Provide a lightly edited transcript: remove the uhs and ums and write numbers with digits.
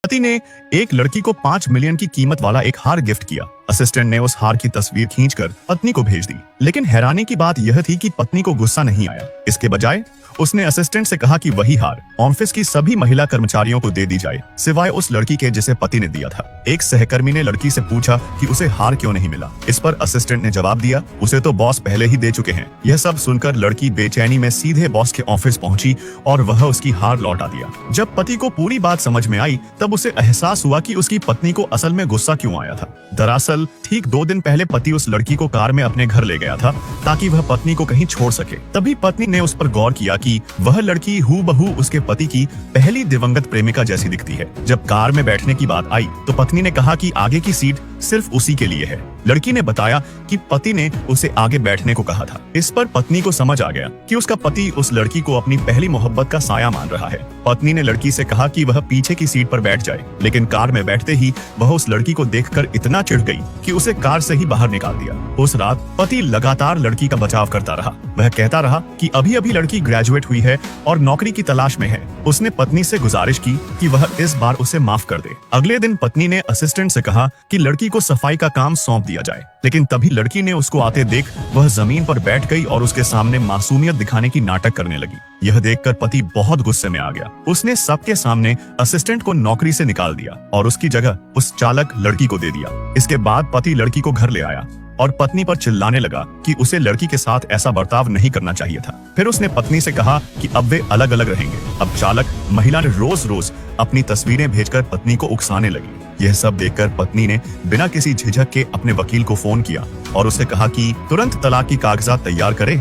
पति ने एक लड़की को 5 मिलियन की कीमत वाला एक हार गिफ्ट किया। असिस्टेंट ने उस हार की तस्वीर खींचकर पत्नी को भेज दी, लेकिन हैरानी की बात यह थी कि पत्नी को गुस्सा नहीं आया। इसके बजाय उसने असिस्टेंट से कहा कि वही हार ऑफिस की सभी महिला कर्मचारियों को दे दी जाए, सिवाय उस लड़की के जिसे पति ने दिया था। एक सहकर्मी ने लड़की से पूछा कि उसे हार क्यों नहीं मिला। इस पर असिस्टेंट ने जवाब दिया, उसे तो बॉस पहले ही दे चुके हैं। यह सब सुनकर लड़की बेचैनी में सीधे बॉस के ऑफिस पहुंची और वह उसकी हार लौटा दिया। जब पति को पूरी बात समझ में आई, तब उसे एहसास हुआ कि उसकी पत्नी को असल में गुस्सा क्यों आया था। दरअसल ठीक 2 दिन पहले पति उस लड़की को कार में अपने घर ले गया था ताकि वह पत्नी को कहीं छोड़ सके। तभी पत्नी ने उस पर गौर किया कि वह लड़की हूबहू उसके पति की पहली दिवंगत प्रेमिका जैसी दिखती है। जब कार में बैठने की बात आई तो पत्नी ने कहा कि आगे की सीट सिर्फ उसी के लिए है। लड़की ने बताया कि पति ने उसे आगे बैठने को कहा था। इस पर पत्नी को समझ आ गया कि उसका पति उस लड़की को अपनी पहली मोहब्बत का साया मान रहा है। पत्नी ने लड़की से कहा कि वह पीछे की सीट पर बैठ जाए, लेकिन कार में बैठते ही वह उस लड़की को देखकर इतना चिढ़ गई कि उसे कार से ही बाहर निकाल दिया। उस रात पति लगातार लड़की का बचाव करता रहा। वह कहता रहा कि अभी अभी लड़की ग्रेजुएट हुई है और नौकरी की तलाश में है। उसने पत्नी से गुजारिश की कि वह इस बार उसे माफ कर दे। अगले दिन पत्नी ने असिस्टेंट से कहा कि लड़की को सफाई का काम सौंप दिया जाए, लेकिन तभी लड़की ने उसको आते देख वह जमीन पर बैठ गई और उसके सामने मासूमियत दिखाने की नाटक करने लगी। यह देखकर पति बहुत गुस्से में आ गया। उसने सबके सामने असिस्टेंट को नौकरी से निकाल दिया और उसकी जगह उस चालक लड़की को दे दिया। इसके बाद पति लड़की को घर ले आया और पत्नी पर चिल्लाने लगा कि उसे लड़की के साथ ऐसा बर्ताव नहीं करना चाहिए था। फिर उसने पत्नी से कहा कि अब वे अलग अलग रहेंगे। अब चालक महिला ने रोज रोज अपनी तस्वीरें भेजकर पत्नी को उकसाने लगी। यह सब देखकर पत्नी ने बिना किसी झिझक के अपने वकील को फोन किया और उसे कहा कि तुरंत तलाक की कागजात तैयार करे